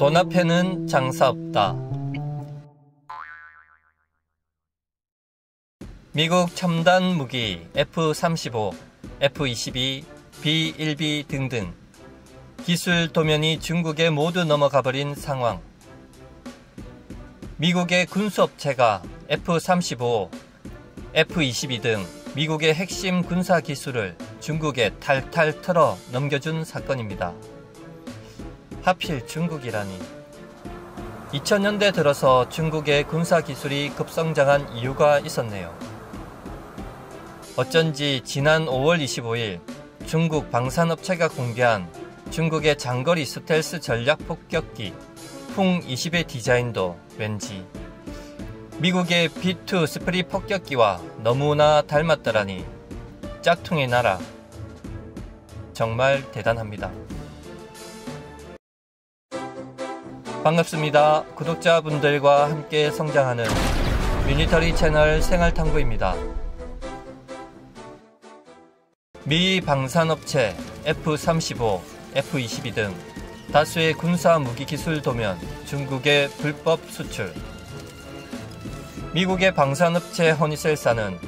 돈 앞에는 장사 없다. 미국 첨단 무기 F-35, F-22, B-1B 등등 기술 도면이 중국에 모두 넘어가 버린 상황. 미국의 군수업체가 F-35, F-22 등 미국의 핵심 군사 기술을 중국에 탈탈 털어 넘겨준 사건입니다. 하필 중국이라니. 2000년대 들어서 중국의 군사 기술이 급성장한 이유가 있었네요. 어쩐지 지난 5월 25일 중국 방산업체가 공개한 중국의 장거리 스텔스 전략 폭격기 풍-20의 디자인도 왠지 미국의 B2 스프릿 폭격기와 너무나 닮았더라니. 짝퉁의 나라. 정말 대단합니다. 반갑습니다. 구독자분들과 함께 성장하는 밀리터리 채널 생활탐구입니다. 미 방산업체 F-35, F-22 등 다수의 군사 무기 기술 도면 중국에 불법 수출. 미국의 방산업체 허니셀사는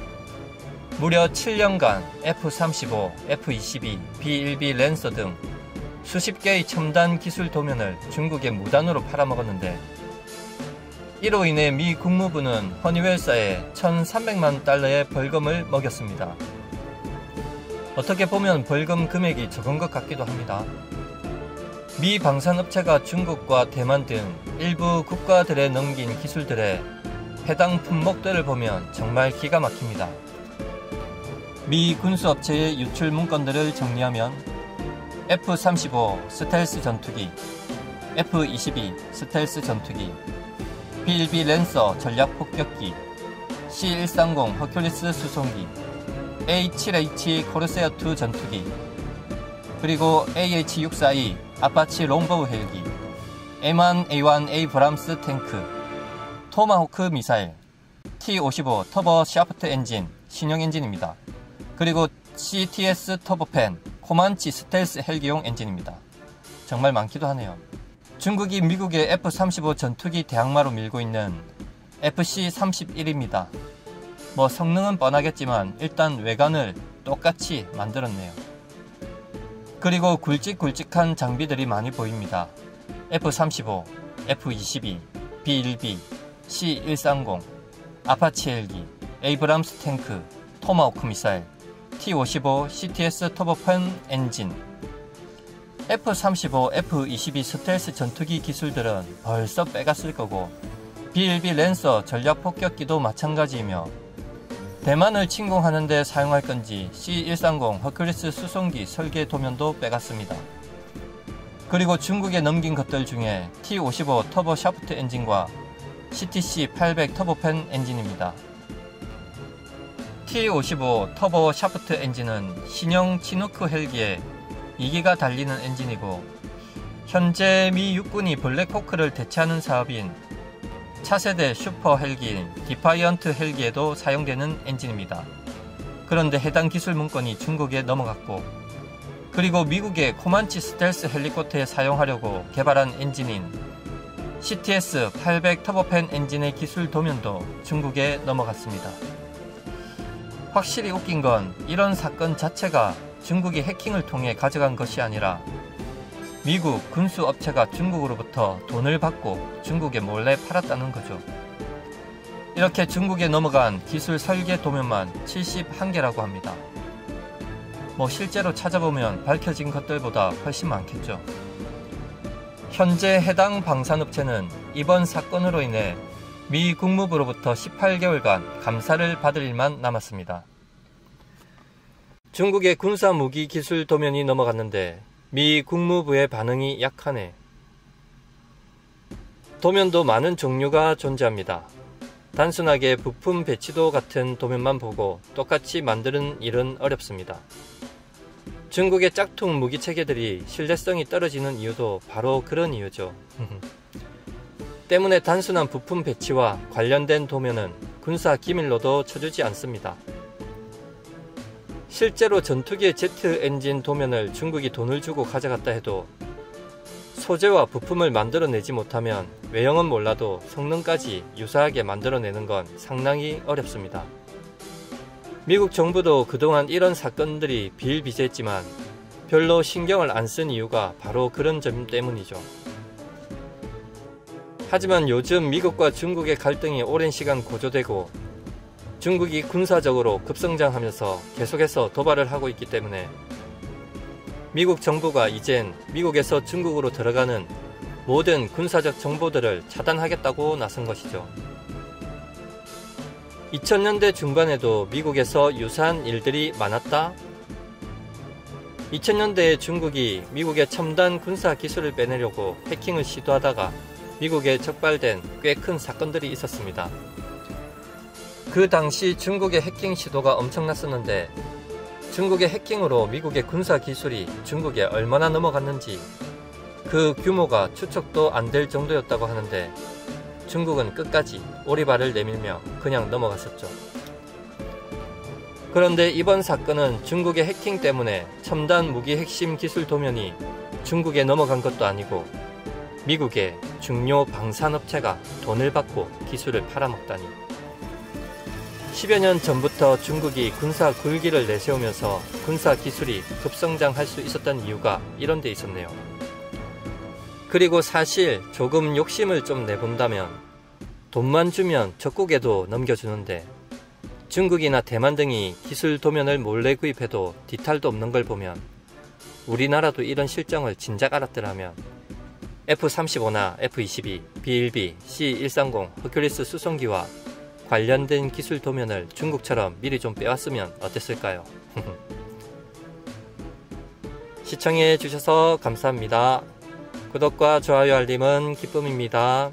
무려 7년간 F-35, F-22, B-1B 랜서 등 수십 개의 첨단 기술 도면을 중국에 무단으로 팔아먹었는데, 이로 인해 미 국무부는 허니웰사에 1,300만 달러의 벌금을 먹였습니다. 어떻게 보면 벌금 금액이 적은 것 같기도 합니다. 미 방산업체가 중국과 대만 등 일부 국가들에 넘긴 기술들의 해당 품목들을 보면 정말 기가 막힙니다. 미 군수업체의 유출 문건들을 정리하면 F-35 스텔스 전투기, F-22 스텔스 전투기, B-1B 랜서 전략 폭격기, C-130 허큘리스 수송기, A-7H 코르세어2 전투기, 그리고 AH-642 아파치 롱보우 헬기, M1A1A 브람스 탱크, 토마호크 미사일, T-55 터보 샤프트 엔진 신형 엔진입니다. 그리고 CTS 터보팬 코만치 스텔스 헬기용 엔진입니다. 정말 많기도 하네요. 중국이 미국의 F-35 전투기 대항마로 밀고 있는 FC-31입니다. 뭐 성능은 뻔하겠지만 일단 외관을 똑같이 만들었네요. 그리고 굵직굵직한 장비들이 많이 보입니다. F-35, F-22, B-1B, C-130, 아파치 헬기, 에이브람스 탱크, 토마호크 미사일, T-55 CTS 터보팬 엔진. F-35, F-22 스텔스 전투기 기술들은 벌써 빼갔을 거고, B-1B 랜서 전략 폭격기도 마찬가지이며, 대만을 침공하는 데 사용할 건지 C-130 허큘리스 수송기 설계 도면도 빼갔습니다. 그리고 중국에 넘긴 것들 중에 T-55 터보 샤프트 엔진과 CTC-800 터보팬 엔진입니다. T-55 터보 샤프트 엔진은 신형 치누크 헬기에 2기가 달리는 엔진이고, 현재 미 육군이 블랙호크를 대체하는 사업인 차세대 슈퍼 헬기인 디파이언트 헬기에도 사용되는 엔진입니다. 그런데 해당 기술 문건이 중국에 넘어갔고, 그리고 미국의 코만치 스텔스 헬리콥터에 사용하려고 개발한 엔진인 CTS-800 터보팬 엔진의 기술 도면도 중국에 넘어갔습니다. 확실히 웃긴 건 이런 사건 자체가 중국이 해킹을 통해 가져간 것이 아니라 미국 군수업체가 중국으로부터 돈을 받고 중국에 몰래 팔았다는 거죠. 이렇게 중국에 넘어간 기술 설계 도면만 71개라고 합니다. 뭐 실제로 찾아보면 밝혀진 것들보다 훨씬 많겠죠. 현재 해당 방산업체는 이번 사건으로 인해 미 국무부로부터 18개월간 감사를 받을 일만 남았습니다. 중국의 군사 무기 기술 도면이 넘어갔는데 미 국무부의 반응이 약하네. 도면도 많은 종류가 존재합니다. 단순하게 부품 배치도 같은 도면만 보고 똑같이 만드는 일은 어렵습니다. 중국의 짝퉁 무기 체계들이 신뢰성이 떨어지는 이유도 바로 그런 이유죠. 때문에 단순한 부품 배치와 관련된 도면은 군사 기밀로도 쳐주지 않습니다. 실제로 전투기의 제트 엔진 도면을 중국이 돈을 주고 가져갔다 해도 소재와 부품을 만들어내지 못하면 외형은 몰라도 성능까지 유사하게 만들어내는 건 상당히 어렵습니다. 미국 정부도 그동안 이런 사건들이 비일비재했지만 별로 신경을 안 쓴 이유가 바로 그런 점 때문이죠. 하지만 요즘 미국과 중국의 갈등이 오랜 시간 고조되고 중국이 군사적으로 급성장하면서 계속해서 도발을 하고 있기 때문에 미국 정부가 이젠 미국에서 중국으로 들어가는 모든 군사적 정보들을 차단하겠다고 나선 것이죠. 2000년대 중반에도 미국에서 유사한 일들이 많았다? 2000년대에 중국이 미국의 첨단 군사 기술을 빼내려고 해킹을 시도하다가 미국에 적발된 꽤 큰 사건들이 있었습니다. 그 당시 중국의 해킹 시도가 엄청났었는데 중국의 해킹으로 미국의 군사 기술이 중국에 얼마나 넘어갔는지 그 규모가 추측도 안 될 정도였다고 하는데 중국은 끝까지 오리발을 내밀며 그냥 넘어갔었죠. 그런데 이번 사건은 중국의 해킹 때문에 첨단 무기 핵심 기술 도면이 중국에 넘어간 것도 아니고 미국의 중요 방산업체가 돈을 받고 기술을 팔아먹다니. 10여 년 전부터 중국이 군사 굴기를 내세우면서 군사 기술이 급성장할 수 있었던 이유가 이런 데 있었네요. 그리고 사실 조금 욕심을 좀 내본다면 돈만 주면 적국에도 넘겨주는데 중국이나 대만 등이 기술 도면을 몰래 구입해도 뒤탈도 없는 걸 보면 우리나라도 이런 실정을 진작 알았더라면 F-35나 F-22, B-1B, C-130, 허큘리스 수송기와 관련된 기술 도면을 중국처럼 미리 좀 빼왔으면 어땠을까요? 시청해 주셔서 감사합니다. 구독과 좋아요 알림은 기쁨입니다.